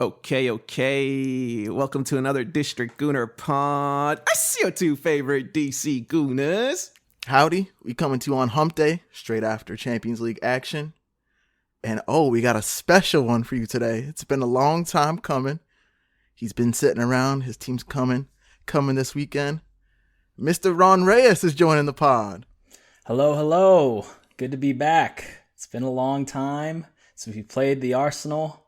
Okay. Welcome to another District Gooner Pod. I see your two favorite DC Gooners. Howdy, we coming to you on Hump Day, straight after Champions League action. And we got a special one for you today. It's been a long time coming. He's been sitting around. His team's coming this weekend. Mr. Ron Reyes is joining the pod. Hello. Good to be back. It's been a long time since we played the Arsenal.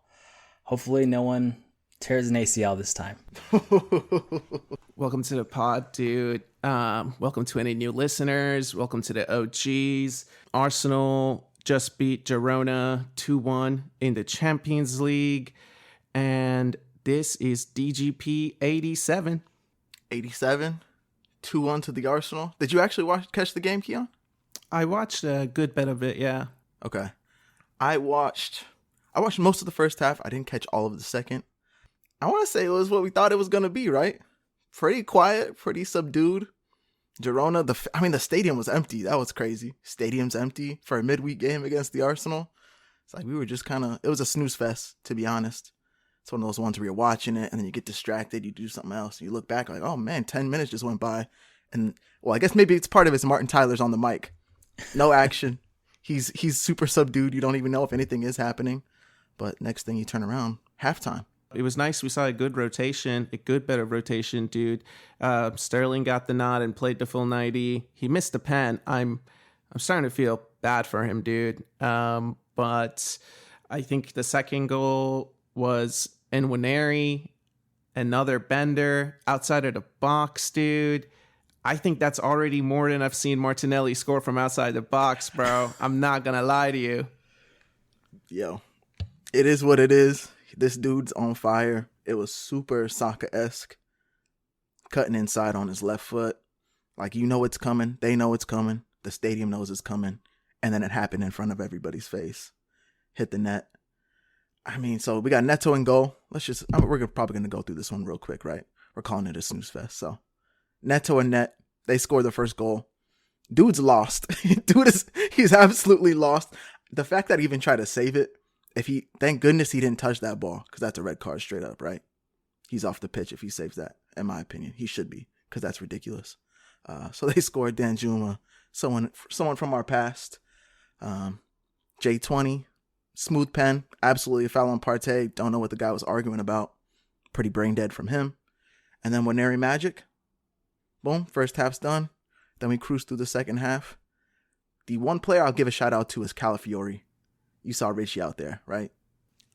Hopefully no one tears an ACL this time. Welcome to the pod, dude. Welcome to any new listeners. Welcome to the OGs. Arsenal just beat Girona 2-1 in the Champions League. And this is DGP 87. 87, 2-1 to the Arsenal. Did you actually catch the game, Keon? I watched a good bit of it, yeah. Okay. I watched most of the first half. I didn't catch all of the second. I want to say it was what we thought it was going to be, right? Pretty quiet, pretty subdued. Girona, the stadium was empty. That was crazy. Stadium's empty for a midweek game against the Arsenal. It's like we were just it was a snooze fest, to be honest. It's one of those ones where you're watching it and then you get distracted, you do something else, and you look back like, oh man, 10 minutes just went by. And well, I guess maybe it's part of it's Martin Tyler's on the mic. No action. He's super subdued. You don't even know if anything is happening. But next thing you turn around, halftime. It was nice. We saw a good rotation, a good bit of rotation, dude. Sterling got the nod and played the full 90. He missed the pen. I'm starting to feel bad for him, dude. But I think the second goal was Nwaneri, another bender outside of the box, dude. I think that's already more than I've seen Martinelli score from outside the box, bro. I'm not going to lie to you. Yo, it is what it is. This dude's on fire. It was super Saka-esque. Cutting inside on his left foot. Like, you know it's coming. They know it's coming. The stadium knows it's coming. And then it happened in front of everybody's face. Hit the net. I mean, so we got Neto in goal. We're probably going to go through this one real quick, right? We're calling it a snooze fest. So Neto and net. They scored the first goal. Dude's lost. He's absolutely lost. The fact that he even tried to save it, thank goodness he didn't touch that ball, because that's a red card straight up, right? He's off the pitch if he saves that, in my opinion. He should be, because that's ridiculous. So they scored Danjuma, someone from our past. J20, smooth pen, absolutely a foul on Partey. Don't know what the guy was arguing about. Pretty brain dead from him. And then Nwaneri Magic, boom, first half's done. Then we cruise through the second half. The one player I'll give a shout out to is Calafiori. You saw Richie out there, right?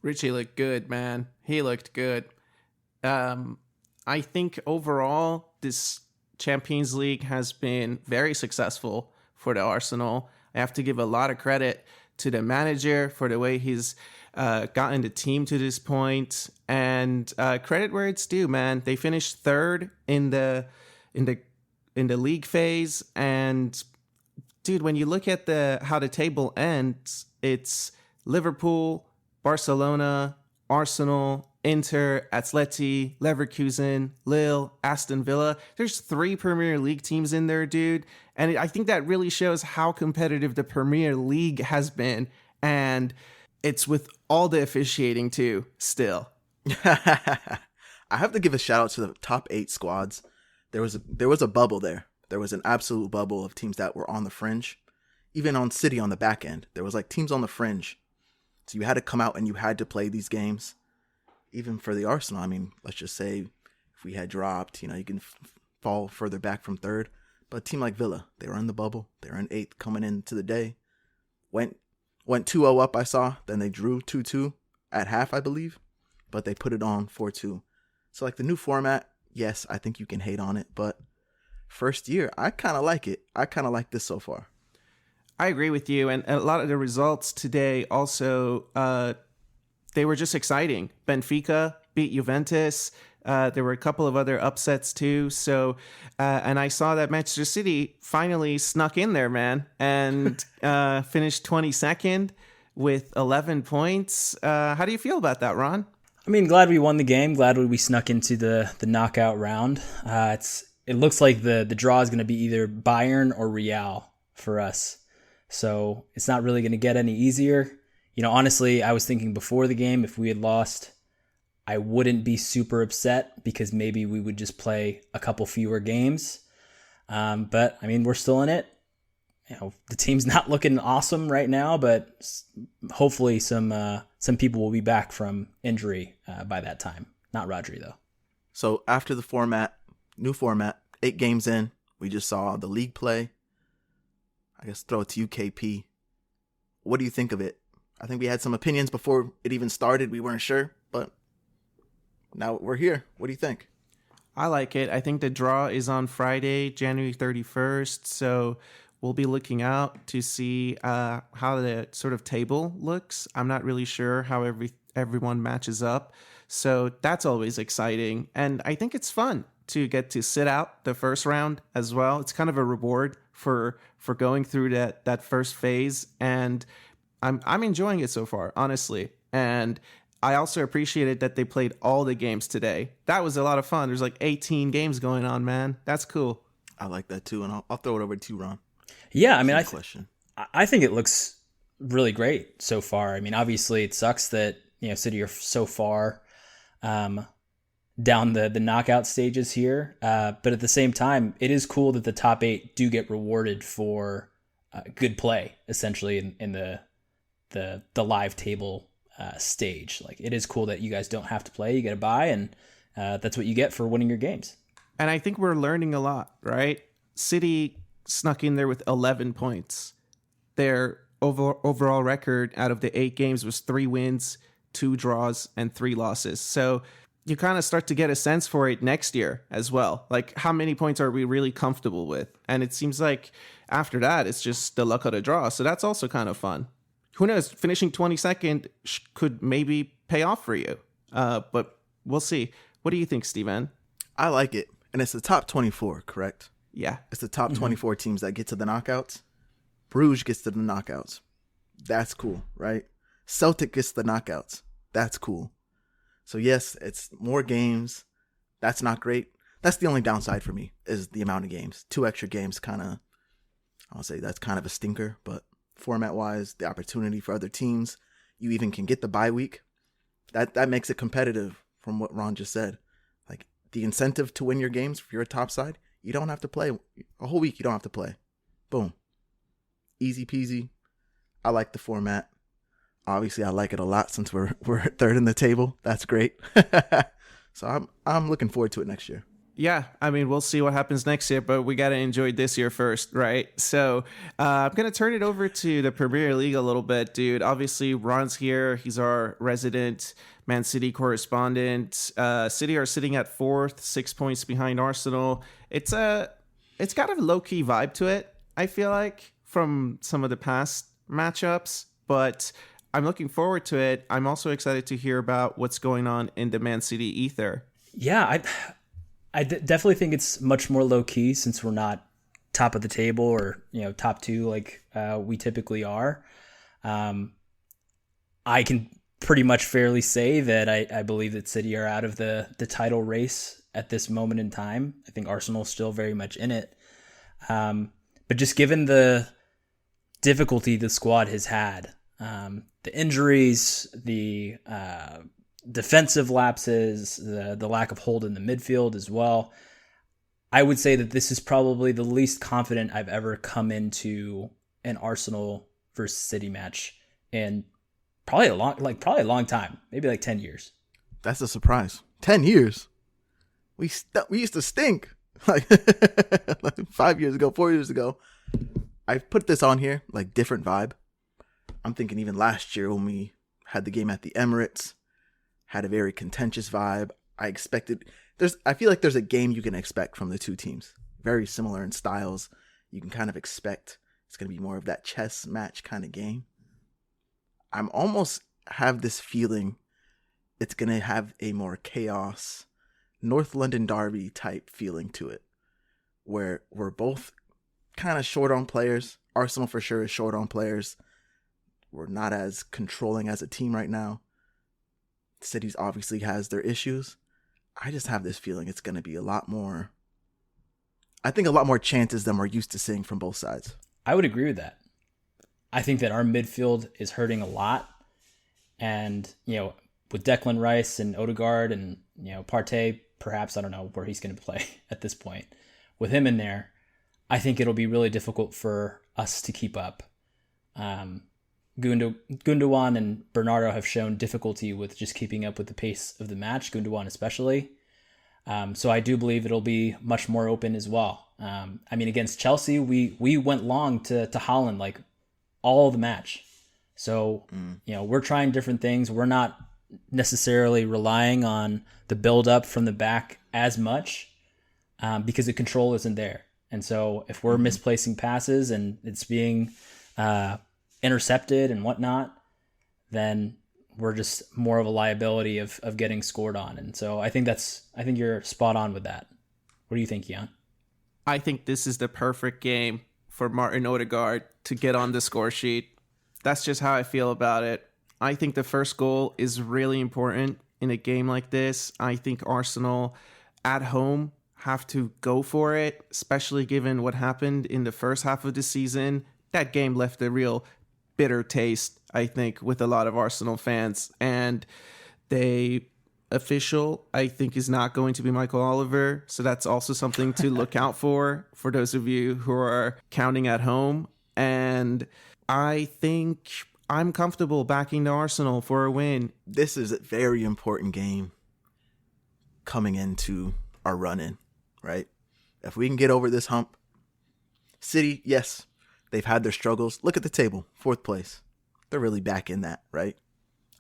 Richie looked good, man. He looked good. I think overall, this Champions League has been very successful for the Arsenal. I have to give a lot of credit to the manager for the way he's gotten the team to this point. And credit where it's due, man. They finished third in the league phase. And dude, when you look at how the table ends, it's Liverpool, Barcelona, Arsenal, Inter, Atleti, Leverkusen, Lille, Aston Villa. There's 3 Premier League teams in there, dude. And I think that really shows how competitive the Premier League has been. And it's with all the officiating too, still. I have to give a shout out to the top 8 squads. There was a bubble there. There was an absolute bubble of teams that were on the fringe. Even on City on the back end, there was like teams on the fringe. So you had to come out and you had to play these games. Even for the Arsenal, I mean, let's just say if we had dropped, you can fall further back from third. But a team like Villa, they were in the bubble. They were in 8th coming into the day. Went 2-0 up, I saw. Then they drew 2-2 at half, I believe. But they put it on 4-2. So like the new format, yes, I think you can hate on it. But first year, I kind of like it. I kind of like this so far. I agree with you. And a lot of the results today also, they were just exciting. Benfica beat Juventus. There were a couple of other upsets too. So, and I saw that Manchester City finally snuck in there, man, and finished 22nd with 11 points. How do you feel about that, Ron? I mean, glad we won the game. Glad we snuck into the knockout round. It looks like the draw is going to be either Bayern or Real for us. So it's not really going to get any easier. Honestly, I was thinking before the game, if we had lost, I wouldn't be super upset because maybe we would just play a couple fewer games. But I mean, we're still in it. The team's not looking awesome right now, but hopefully some people will be back from injury by that time. Not Rodri though. So after the new format, 8 games in, we just saw the league play. I guess throw it to you, KP. What do you think of it? I think we had some opinions before it even started. We weren't sure, but now we're here. What do you think? I like it. I think the draw is on Friday, January 31st. So we'll be looking out to see how the sort of table looks. I'm not really sure how everyone matches up. So that's always exciting. And I think it's fun to get to sit out the first round as well. It's kind of a reward for going through that first phase. And I'm enjoying it so far, honestly. And I also appreciated that they played all the games today. That was a lot of fun. There's like 18 games going on, man. That's cool. I like that too. And I'll throw it over to you, Ron. Yeah, I mean, I think it looks really great so far. I mean, obviously it sucks that, Citeh are so far down the knockout stages here. But at the same time, it is cool that the top 8 do get rewarded for good play, essentially in the live table stage. Like, it is cool that you guys don't have to play. You get a bye, and that's what you get for winning your games. And I think we're learning a lot, right? Citeh snuck in there with 11 points. Their overall record out of the 8 games was 3 wins, 2 draws, and 3 losses. So you kind of start to get a sense for it next year as well. Like, how many points are we really comfortable with? And it seems like after that, it's just the luck of the draw. So that's also kind of fun. Who knows? Finishing 22nd could maybe pay off for you. But we'll see. What do you think, Steven? I like it. And it's the top 24, correct? Yeah. It's the top 24 teams that get to the knockouts. Bruges gets to the knockouts. That's cool, right? Celtic gets the knockouts. That's cool. So yes, it's more games. That's not great. That's the only downside for me, is the amount of games. 2 extra games I'll say that's kind of a stinker, but format-wise, the opportunity for other teams, you even can get the bye week. That makes it competitive from what Ron just said. Like, the incentive to win your games, if you're a top side, you don't have to play. A whole week, you don't have to play. Boom. Easy peasy. I like the format. Obviously, I like it a lot since we're third in the table. That's great. So I'm looking forward to it next year. Yeah, I mean, we'll see what happens next year, but we got to enjoy this year first, right? So I'm going to turn it over to the Premier League a little bit, dude. Obviously, Ron's here. He's our resident Man City correspondent. City are sitting at 4th, 6 points behind Arsenal. It's got a low-key vibe to it, I feel like, from some of the past matchups, but I'm looking forward to it. I'm also excited to hear about what's going on in the Man City ether. Yeah, I definitely think it's much more low key since we're not top of the table or top 2 like we typically are. I can pretty much fairly say that I believe that City are out of the title race at this moment in time. I think Arsenal's still very much in it, but just given the difficulty the squad has had, the injuries, the defensive lapses, the lack of hold in the midfield as well, I would say that this is probably the least confident I've ever come into an Arsenal versus City match in probably a long time, maybe like 10 years. That's a surprise. 10 years. We used to stink like 5 years ago, 4 years ago. I put this on here, like, different vibe. I'm thinking even last year when we had the game at the Emirates, had a very contentious vibe. I feel like there's a game you can expect from the two teams. Very similar in styles. You can kind of expect it's going to be more of that chess match kind of game. I'm almost have this feeling it's going to have a more chaos, North London derby type feeling to it, where we're both kind of short on players. Arsenal for sure is short on players. We're not as controlling as a team right now. Cities obviously has their issues. I just have this feeling it's going to be a lot more chances than we're used to seeing from both sides. I would agree with that. I think that our midfield is hurting a lot. And, with Declan Rice and Odegaard and, Partey, perhaps, I don't know where he's going to play at this point. With him in there, I think it'll be really difficult for us to keep up. Gundogan and Bernardo have shown difficulty with just keeping up with the pace of the match, Gundogan especially. So I do believe it'll be much more open as well. Against Chelsea, we went long to Haaland like all the match. So, we're trying different things. We're not necessarily relying on the build-up from the back as much because the control isn't there. And so if we're misplacing passes and it's being intercepted and whatnot, then we're just more of a liability of getting scored on. And so I think you're spot on with that. What do you think, Jan? I think this is the perfect game for Martin Odegaard to get on the score sheet. That's just how I feel about it. I think the first goal is really important in a game like this. I think Arsenal at home have to go for it, especially given what happened in the first half of the season. That game left a real bitter taste, I think, with a lot of Arsenal fans. And the official, I think, is not going to be Michael Oliver. So that's also something to look out for those of you who are counting at home. And I think I'm comfortable backing the Arsenal for a win. This is a very important game coming into our run-in, right? If we can get over this hump, City, yes, they've had their struggles. Look at the table, 4th place. They're really back in that, right?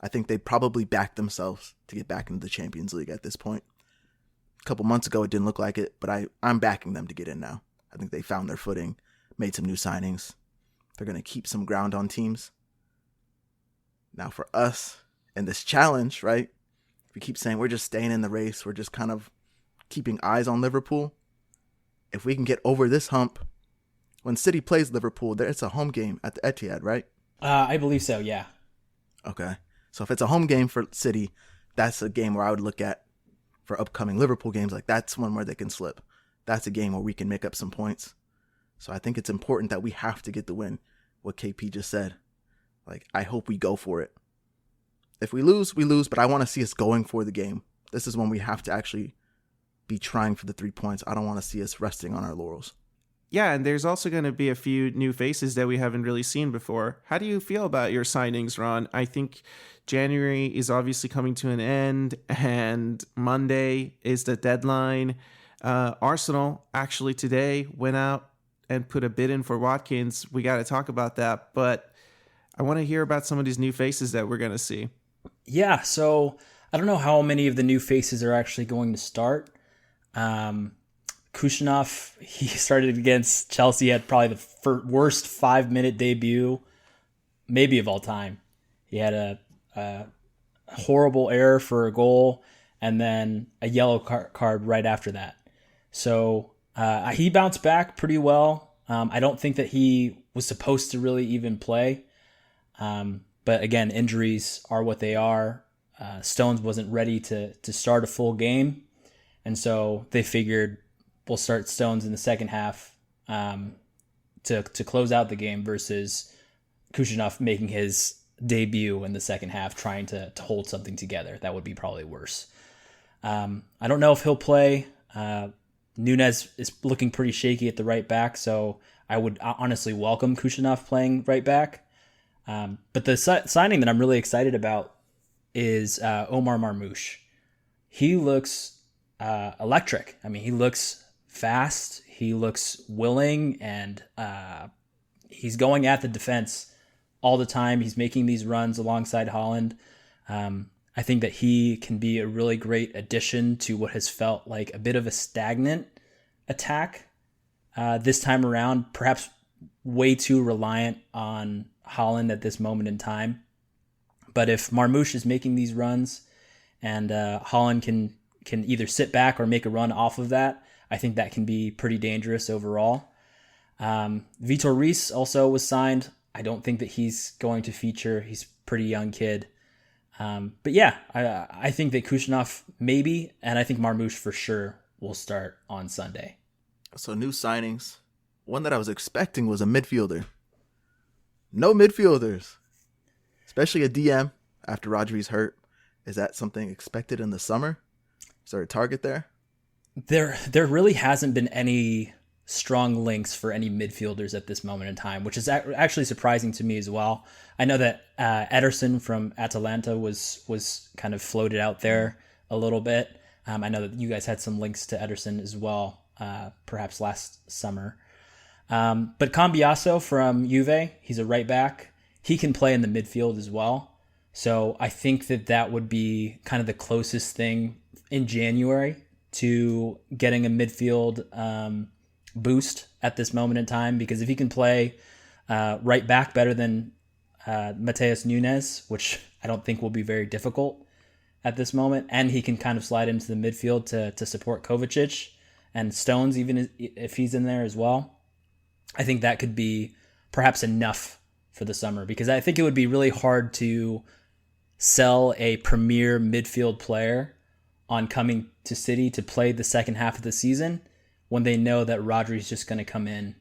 I think they probably backed themselves to get back into the Champions League at this point. A couple months ago, it didn't look like it, but I'm backing them to get in now. I think they found their footing, made some new signings. They're going to keep some ground on teams. Now for us and this challenge, right? We keep saying we're just staying in the race. We're just kind of keeping eyes on Liverpool. If we can get over this hump, when City plays Liverpool, it's a home game at the Etihad, right? I believe so, yeah. Okay. So if it's a home game for City, that's a game where I would look at for upcoming Liverpool games. Like, that's one where they can slip. That's a game where we can make up some points. So I think it's important that we have to get the win. What KP just said. Like, I hope we go for it. If we lose, we lose, but I want to see us going for the game. This is when we have to actually be trying for the 3 points. I don't want to see us resting on our laurels. Yeah, and there's also going to be a few new faces that we haven't really seen before. How do you feel about your signings, Ron? I think January is obviously coming to an end, and Monday is the deadline. Arsenal actually today went out and put a bid in for Watkins. We got to talk about that, but I want to hear about some of these new faces that we're going to see. Yeah, so I don't know how many of the new faces are actually going to start. Kushinov, he started against Chelsea, had probably the worst 5-minute debut, maybe of all time. He had a horrible error for a goal, and then a yellow card right after that. So he bounced back pretty well. I don't think that he was supposed to really even play. But again, injuries are what they are. Stones wasn't ready to start a full game. And so they figured we'll start Stones in the second half to close out the game versus Kushinov making his debut in the second half trying to hold something together. That would be probably worse. I don't know if he'll play. Nunez is looking pretty shaky at the right back, so I would honestly welcome Kushinov playing right back. But the signing that I'm really excited about is Omar Marmoush. He looks electric. I mean, he looks fast. He looks willing, and he's going at the defense all the time. He's making these runs alongside Haaland. I think that he can be a really great addition to what has felt like a bit of a stagnant attack this time around, perhaps way too reliant on Haaland at this moment in time. But if Marmoush is making these runs and Haaland can either sit back or make a run off of that, I think that can be pretty dangerous overall. Vitor Reis also was signed. I don't think that he's going to feature. He's a pretty young kid. But yeah, I think that Kushinov maybe, and I think Marmoush for sure will start on Sunday. So new signings. One that I was expecting was a midfielder. No midfielders, especially a DM after Rodri's hurt. Is that something expected in the summer? Is there a target there? There really hasn't been any strong links for any midfielders at this moment in time, which is actually surprising to me as well. I know that Ederson from Atalanta was kind of floated out there a little bit. I know that you guys had some links to Ederson as well, perhaps last summer. But Cambiaso from Juve, he's a right back. He can play in the midfield as well. So I think that would be kind of the closest thing in January to getting a midfield boost at this moment in time, because if he can play right back better than Mateus Nunes, which I don't think will be very difficult at this moment, and he can kind of slide into the midfield to support Kovacic and Stones, even if he's in there as well, I think that could be perhaps enough for the summer, because I think it would be really hard to sell a premier midfield player on coming to City to play the second half of the season when they know that Rodri's just going to come in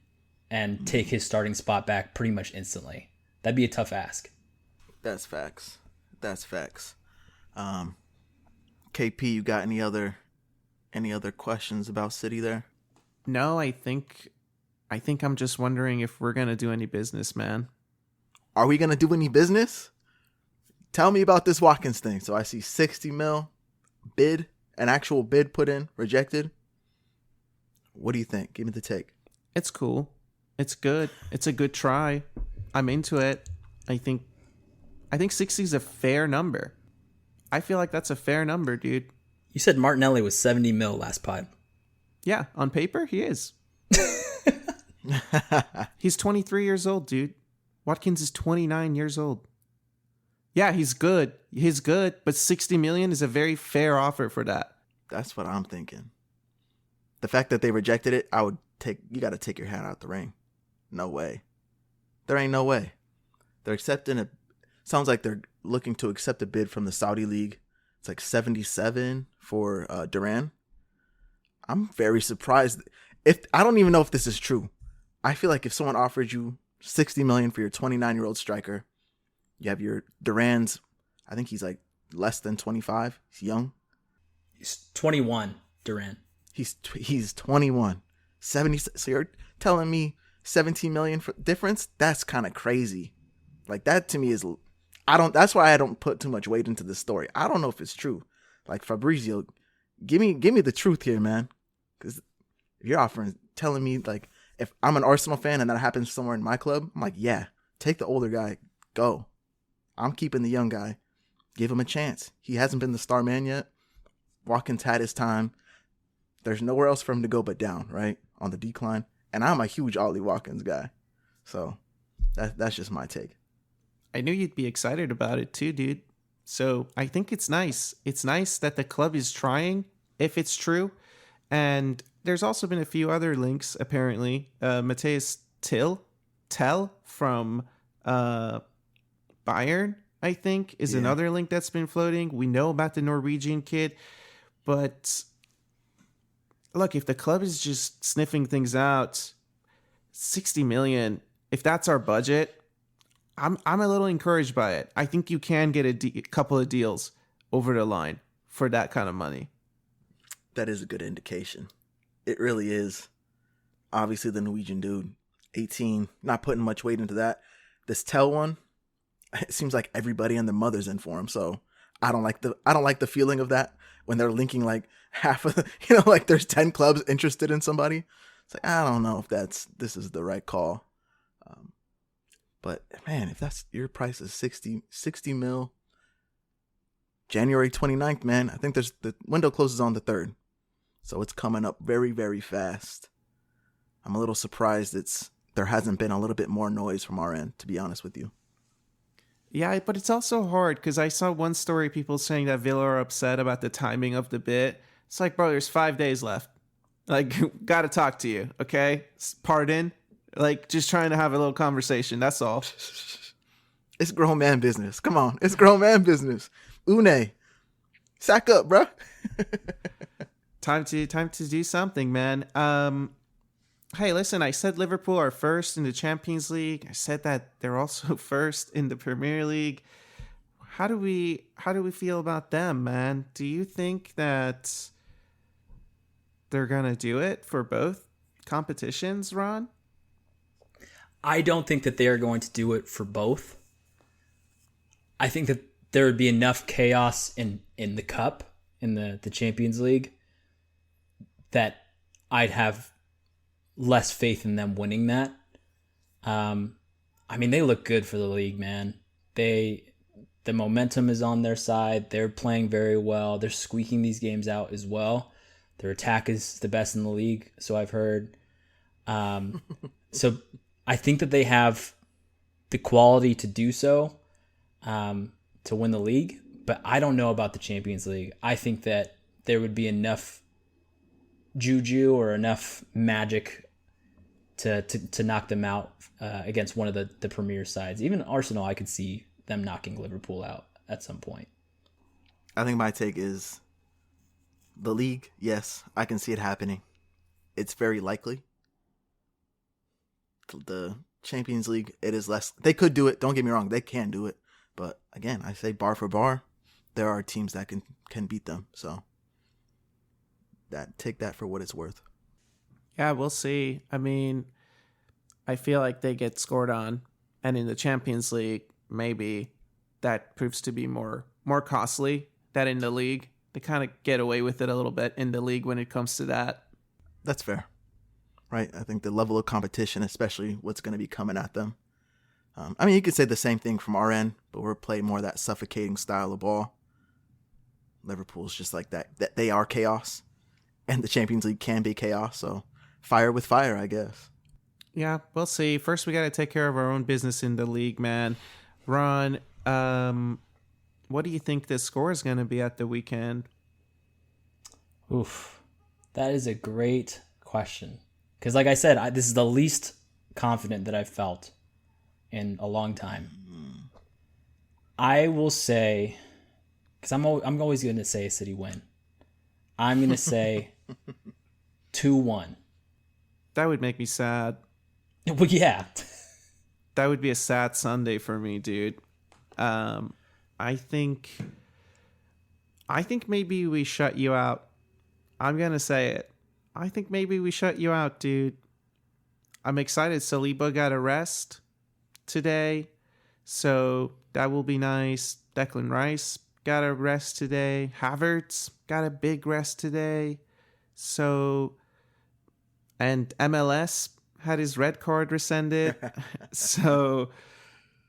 and take his starting spot back pretty much instantly. That'd be a tough ask. That's facts. KP, you got any other questions about City there? No, I think I'm just wondering if we're gonna do any business, man. Are we gonna do any business? Tell me about this Watkins thing. So I see 60 mil bid, an actual bid put in, rejected. What do you think? Give me the take. It's cool. It's good. It's a good try. I'm into it. I think 60 is a fair number. I feel like that's a fair number, dude. You said Martinelli was 70 mil last pod. Yeah, on paper, he is. He's 23 years old, dude. Watkins is 29 years old. Yeah, he's good. He's good, but 60 million is a very fair offer for that. That's what I'm thinking. The fact that they rejected it, you got to take your hat out the ring. No way. There ain't no way. They're accepting it. Sounds like they're looking to accept a bid from the Saudi League. It's like 77 for Duran. I'm very surprised. I don't even know if this is true. I feel like if someone offered you 60 million for your 29-year-old striker, you have your Duran's, I think he's like less than 25. He's young. He's 21, Duran. He's 21. 70. So you're telling me 17 million for difference? That's kind of crazy. Like, that to me is, that's why I don't put too much weight into this story. I don't know if it's true. Like, Fabrizio, give me the truth here, man. Because if you're telling me, like, if I'm an Arsenal fan and that happens somewhere in my club, I'm like, yeah, take the older guy, go. I'm keeping the young guy. Give him a chance. He hasn't been the star man yet. Watkins had his time. There's nowhere else for him to go but down, right? On the decline. And I'm a huge Ollie Watkins guy. So that's just my take. I knew you'd be excited about it too, dude. So I think it's nice. It's nice that the club is trying, if it's true. And there's also been a few other links, apparently. Mateus Tell from Bayern, I think, is another link that's been floating. We know about the Norwegian kid. But look, if the club is just sniffing things out, 60 million, if that's our budget, I'm a little encouraged by it. I think you can get a couple of deals over the line for that kind of money. That is a good indication. It really is. Obviously, the Norwegian dude, 18, not putting much weight into that. This Tell one, it seems like everybody and their mother's in for him. So I don't like the feeling of that when they're linking like half of the, like there's 10 clubs interested in somebody. It's like, I don't know if this is the right call. But man, if that's your price is 60 mil, January 29th, man, I think the window closes on the 3rd. So it's coming up very, very fast. I'm a little surprised there hasn't been a little bit more noise from our end, to be honest with you. Yeah, but it's also hard because I saw one story, people saying that Villa are upset about the timing of the bid. It's like, bro, there's 5 days left. Like, gotta talk to you, okay? Pardon? Like, just trying to have a little conversation, that's all. It's grown man business. Come on, it's grown man business. Une, sack up, bro. Time to do something, man. Hey, listen, I said Liverpool are first in the Champions League. I said that they're also first in the Premier League. how do we feel about them, man? Do you think that they're gonna do it for both competitions, Ron? I don't think that they are going to do it for both. I think that there would be enough chaos in the cup, in the Champions League, that I'd have less faith in them winning that. I mean, they look good for the league, man. The momentum is on their side. They're playing very well. They're squeaking these games out as well. Their attack is the best in the league, so I've heard. So I think that they have the quality to do so, to win the league. But I don't know about the Champions League. I think that there would be enough juju or enough magic to knock them out against one of the premier sides. Even Arsenal, I could see them knocking Liverpool out at some point. I think my take is the league, yes, I can see it happening. It's very likely. The Champions League, it is less. They could do it. Don't get me wrong. They can do it. But again, I say bar for bar, there are teams that can beat them. So take that for what it's worth. Yeah, we'll see. I mean, I feel like they get scored on, and in the Champions League, maybe that proves to be more costly than in the league. They kind of get away with it a little bit in the league when it comes to that. That's fair, right? I think the level of competition, especially what's going to be coming at them. I mean, you could say the same thing from our end, but we're playing more of that suffocating style of ball. Liverpool's just like that. That they are chaos, and the Champions League can be chaos. So fire with fire, I guess. Yeah, we'll see. First, we got to take care of our own business in the league, man. Ron, what do you think the score is going to be at the weekend? Oof, that is a great question. Because like I said, this is the least confident that I've felt in a long time. I will say, because I'm always going to say a City win. I'm going to say 2-1. That would make me sad. Well, yeah. That would be a sad Sunday for me, dude. I think maybe we shut you out. I'm going to say it. I think maybe we shut you out, dude. I'm excited. Saliba got a rest today, so that will be nice. Declan Rice got a rest today. Havertz got a big rest today. So, and MLS had his red card rescinded. So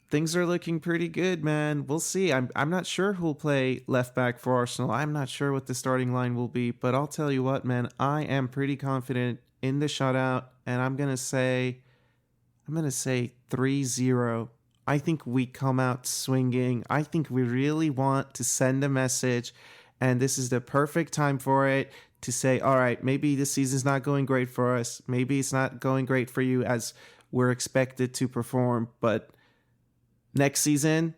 things are looking pretty good, man. We'll see. I'm not sure who'll play left back for Arsenal. I'm not sure what the starting line will be, but I'll tell you what, man, I am pretty confident in the shutout, and I'm gonna say 3-0. I think we come out swinging. I think we really want to send a message, and this is the perfect time for it to say, all right, maybe this season's not going great for us. Maybe it's not going great for you as we're expected to perform, but next season,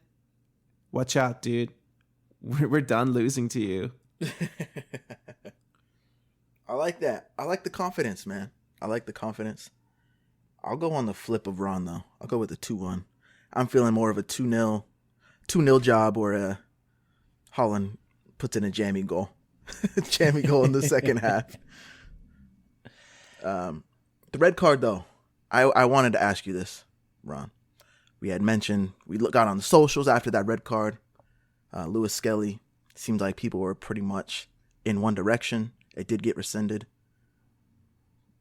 watch out, dude. We're done losing to you. I like that. I like the confidence, man. I like the confidence. I'll go on the flip of Ron, though. I'll go with the 2-1. I'm feeling more of a 2-0 job, or a Holland puts in a jammy goal. Jammy goal in the second half. The red card, though. I wanted to ask you this, Ron. We had mentioned, we got on the socials after that red card. Lewis Skelly, seemed like people were pretty much in one direction. It did get rescinded.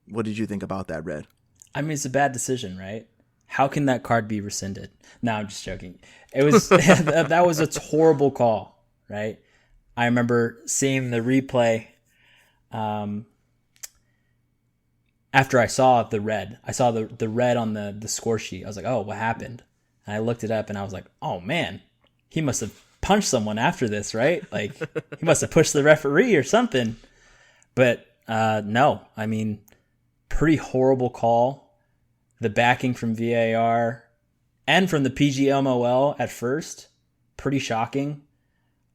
What did you think about that red? I mean, it's a bad decision, right? How can that card be rescinded? No, I'm just joking. It was that was a horrible call, right? I remember seeing the replay after I saw the red. I saw the red on the score sheet. I was like, oh, what happened? And I looked it up, and I was like, oh, man, he must have punched someone after this, right? Like, he must have pushed the referee or something. But no, I mean, pretty horrible call. The backing from VAR and from the PGMOL at first, pretty shocking.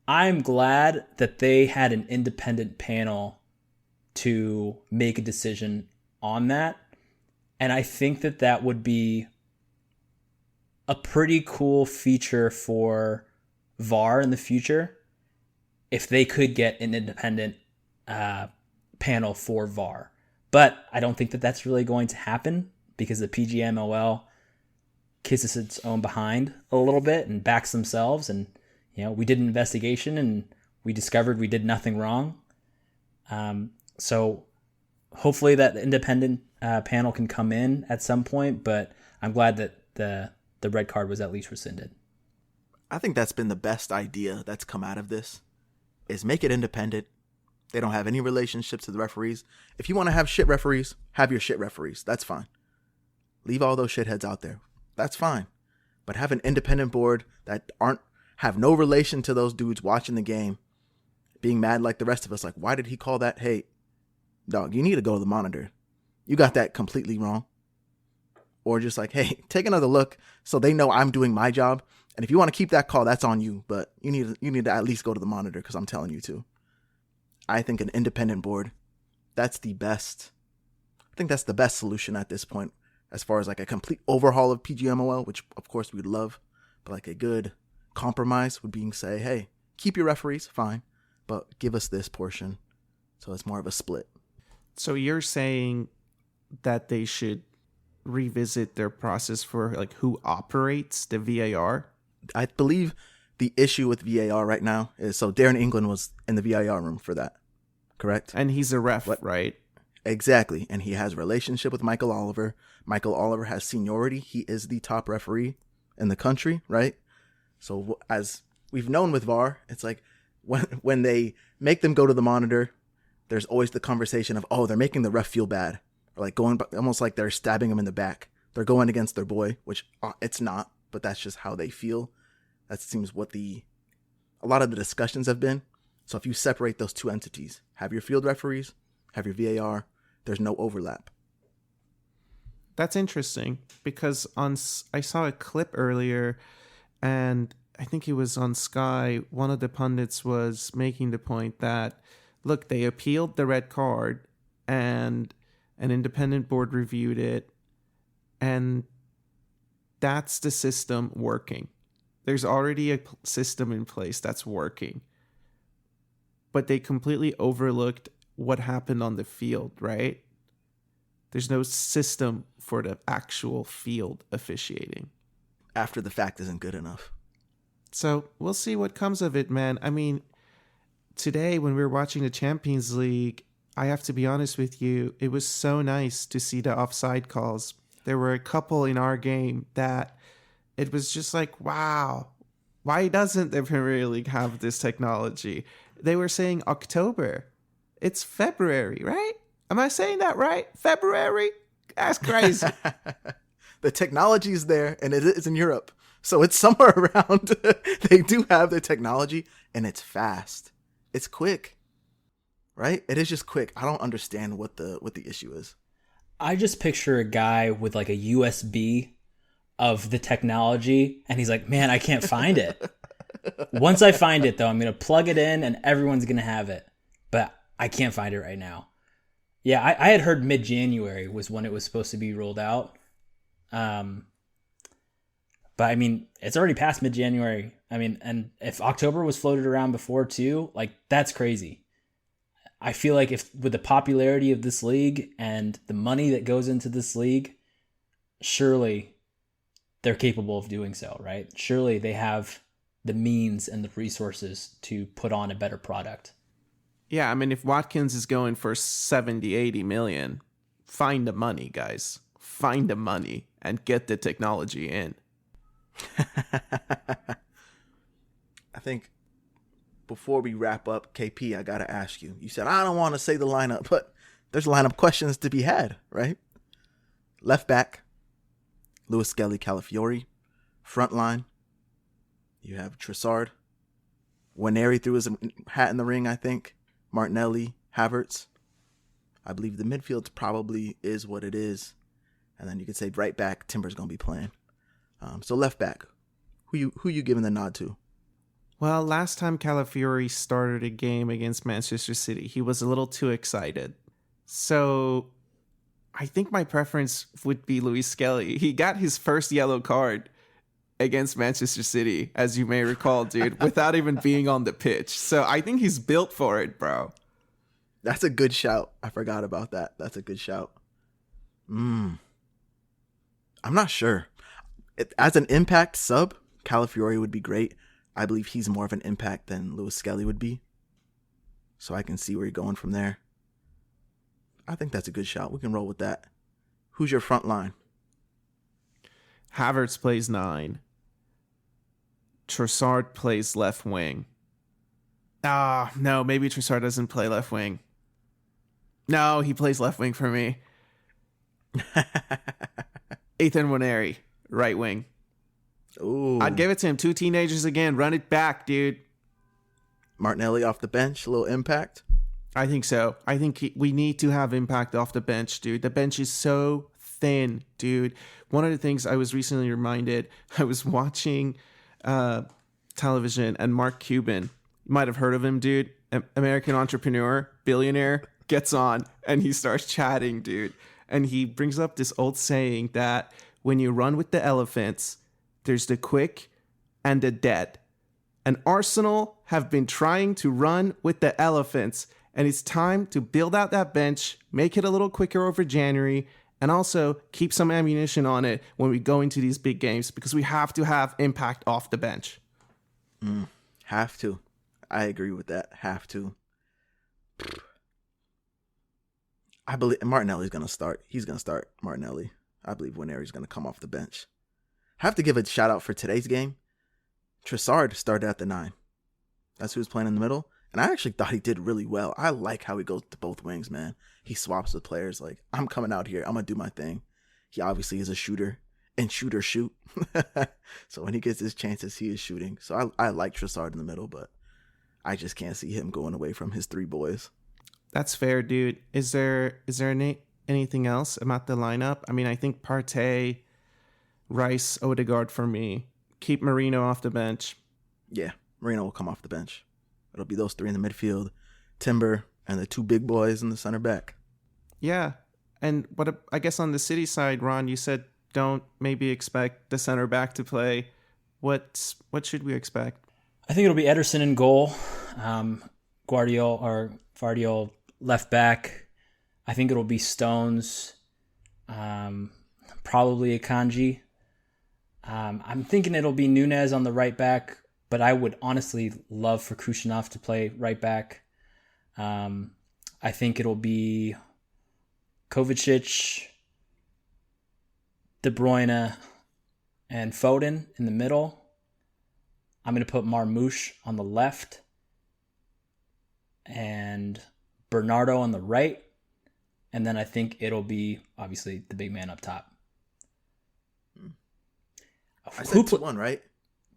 I'm glad that they had an independent panel to make a decision on that. And I think that would be a pretty cool feature for VAR in the future if they could get an independent panel for VAR. But I don't think that that's really going to happen because the PGMOL kisses its own behind a little bit and backs themselves. And, we did an investigation and we discovered we did nothing wrong. So hopefully that independent panel can come in at some point, but I'm glad that the red card was at least rescinded. I think that's been the best idea that's come out of this, is make it independent. They don't have any relationships to the referees. If you want to have shit referees, have your shit referees. That's fine. Leave all those shitheads out there. That's fine. But have an independent board that have no relation to those dudes watching the game, being mad like the rest of us. Like, why did he call that? Hey, dog, you need to go to the monitor. You got that completely wrong. Or just like, hey, take another look so they know I'm doing my job. And if you want to keep that call, that's on you. But you need to at least go to the monitor because I'm telling you to. I think an independent board, that's the best. I think that's the best solution at this point, as far as like a complete overhaul of PGMOL, which of course we'd love, but like a good compromise would be say, hey, keep your referees, fine, but give us this portion. So it's more of a split. So you're saying that they should revisit their process for like who operates the VAR? I believe the issue with VAR right now is, so Darren England was in the VAR room for that, correct? And he's a ref, right? Exactly. And he has a relationship with Michael Oliver. Michael Oliver has seniority. He is the top referee in the country, right? So as we've known with VAR, it's like when they make them go to the monitor, there's always the conversation of, oh, they're making the ref feel bad. Or like going, almost like they're stabbing him in the back. They're going against their boy, which it's not, but that's just how they feel. That seems what a lot of the discussions have been. So if you separate those two entities, have your field referees, have your VAR, there's no overlap. That's interesting because I saw a clip earlier, and I think it was on Sky. One of the pundits was making the point that, look, they appealed the red card and an independent board reviewed it, and that's the system working. There's already a system in place that's working. But they completely overlooked what happened on the field, right? There's no system for the actual field officiating. After the fact isn't good enough. So we'll see what comes of it, man. I mean, today when we were watching the Champions League, I have to be honest with you, it was so nice to see the offside calls. There were a couple in our game that it was just like, wow, why doesn't the Premier League have this technology? They were saying October. It's February, right? Am I saying that right? February? That's crazy. The technology is there, and it is in Europe. So it's somewhere around. They do have the technology, and it's fast. It's quick, right? It is just quick. I don't understand what the issue is. I just picture a guy with like a USB of the technology, and he's like, man, I can't find it. Once I find it, though, I'm going to plug it in, and everyone's going to have it. But I can't find it right now. Yeah, I had heard mid-January was when it was supposed to be rolled out. But I mean, it's already past mid-January. I mean, and if October was floated around before too, like that's crazy. I feel like if with the popularity of this league and the money that goes into this league, surely they're capable of doing so, right? Surely they have the means and the resources to put on a better product. Yeah, I mean, if Watkins is going for 70, 80 million, find the money, guys. Find the money and get the technology in. I think before we wrap up, KP, I got to ask you. You said, I don't want to say the lineup, but there's lineup questions to be had, right? Left back, Lewis Skelly Calafiori. Front line, you have Trossard. Waneri threw his hat in the ring, I think. Martinelli, Havertz. I believe the midfield probably is what it is. And then you could say right back, Timber's going to be playing. So left back, who you giving the nod to? Well, last time Calafiori started a game against Manchester City, he was a little too excited. So I think my preference would be Luis Skelly. He got his first yellow card against Manchester City, as you may recall, dude, without even being on the pitch. So I think he's built for it, bro. That's a good shout. I forgot about that. That's a good shout. I'm not sure. As an impact sub, Calafiori would be great. I believe he's more of an impact than Lewis Skelly would be. So I can see where you're going from there. I think that's a good shout. We can roll with that. Who's your front line? Havertz plays 9. Trossard plays left wing. No, maybe Trossard doesn't play left wing. No, he plays left wing for me. Ethan Nwaneri, right wing. Ooh. I'd give it to him. 2 teenagers again. Run it back, dude. Martinelli off the bench, a little impact. I think so. I think we need to have impact off the bench, dude. The bench is so thin, dude. One of the things I was recently reminded, I was watching television, and Mark Cuban, you might have heard of him, dude. American entrepreneur, billionaire, gets on and he starts chatting, dude. And he brings up this old saying that when you run with the elephants, there's the quick and the dead. And Arsenal have been trying to run with the elephants. And it's time to build out that bench, make it a little quicker over January, and also keep some ammunition on it when we go into these big games, because we have to have impact off the bench. Have to. I agree with that. Have to. I believe Martinelli's going to start. He's going to start, Martinelli. I believe Nwaneri's going to come off the bench. Have to give a shout out for today's game. Trossard started at the 9. That's who was playing in the middle. And I actually thought he did really well. I like how he goes to both wings, man. He swaps with players. Like, I'm coming out here. I'm going to do my thing. He obviously is a shooter. And shooter shoot. So when he gets his chances, he is shooting. So I like Trossard in the middle, but I just can't see him going away from his 3 boys. That's fair, dude. Is there anything else about the lineup? I mean, I think Partey, Rice, Odegaard for me. Keep Marino off the bench. Yeah, Marino will come off the bench. It'll be those 3 in the midfield, Timber, and the 2 big boys in the center back. Yeah, and I guess on the City side, Ron, you said don't maybe expect the center back to play. What should we expect? I think it'll be Ederson in goal. Guardiola left back. I think it'll be Stones. Probably Akanji. I'm thinking it'll be Nunez on the right back, but I would honestly love for Kushnerov to play right back. I think it'll be Kovacic, De Bruyne, and Foden in the middle. I'm going to put Marmoush on the left and Bernardo on the right. And then I think it'll be, obviously, the big man up top. I said 2-1, right?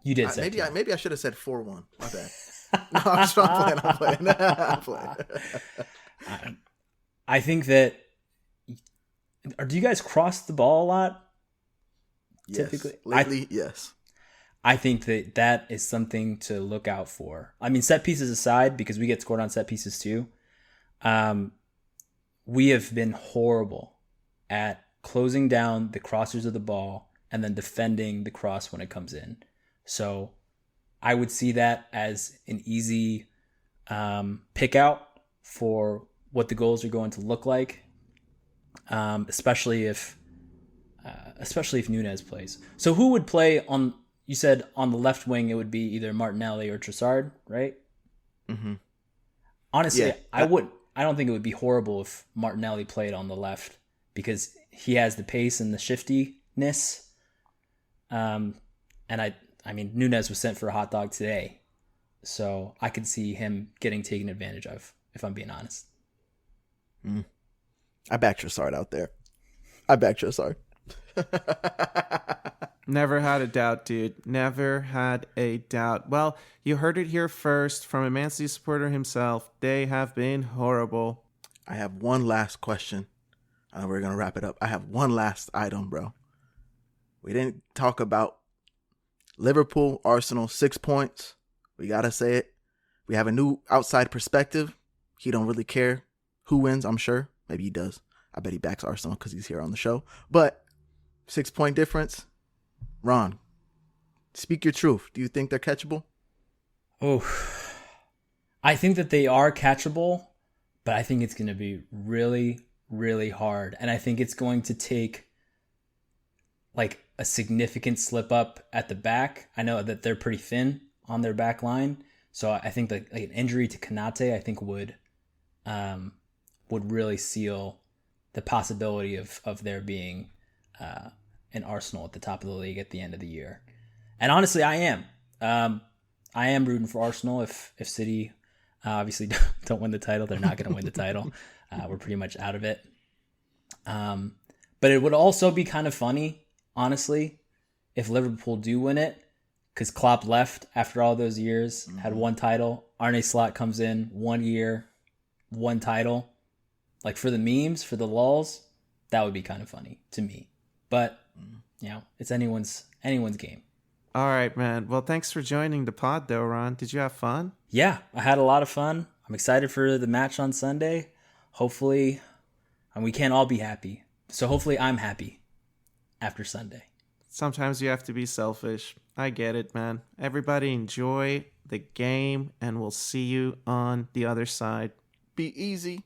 You did say maybe I should have said 4-1. My bad. No, I'm playing. I'm playing. I think that... Do you guys cross the ball a lot? Yes. Typically? Lately, yes. I think that is something to look out for. I mean, set pieces aside, because we get scored on set pieces too. We have been horrible at closing down the crossers of the ball and then defending the cross when it comes in. So I would see that as an easy pick out for what the goals are going to look like, especially if Nunez plays. So who would play on? You said on the left wing it would be either Martinelli or Trossard, right? Mm-hmm. Honestly, yeah. I don't think it would be horrible if Martinelli played on the left because he has the pace and the shiftiness. And I mean, Nunez was sent for a hot dog today, so I could see him getting taken advantage of, if I'm being honest. I back Trossard out there. I back Trossard. Never had a doubt, dude. Never had a doubt. Well, you heard it here first from a Man City supporter himself. They have been horrible. I have one last question. I know we're going to wrap it up. I have one last item, bro. We didn't talk about Liverpool, Arsenal, 6 points. We got to say it. We have a new outside perspective. He don't really care who wins, I'm sure. Maybe he does. I bet he backs Arsenal because he's here on the show. But 6 point difference. Ron, Speak your truth. Do you think they're catchable? Oh, I think that they are catchable, but I think it's going to be really, really hard. And I think it's going to take like a significant slip up at the back. I know that they're pretty thin on their back line. So I think that like an injury to Konate, I think would really seal the possibility of there being an Arsenal at the top of the league at the end of the year. And honestly, I am. I am rooting for Arsenal if City obviously don't win the title. They're not going to win the title. We're pretty much out of it. But it would also be kind of funny, honestly, if Liverpool do win it, because Klopp left after all those years, had one title. Arne Slot comes in 1 year, one title. Like for the memes, for the lulz, that would be kind of funny to me. But, it's anyone's game. All right, man. Well, thanks for joining the pod, though, Ron. Did you have fun? Yeah, I had a lot of fun. I'm excited for the match on Sunday. Hopefully, and we can't all be happy. So hopefully I'm happy after Sunday. Sometimes you have to be selfish. I get it, man. Everybody enjoy the game, and we'll see you on the other side. Be easy.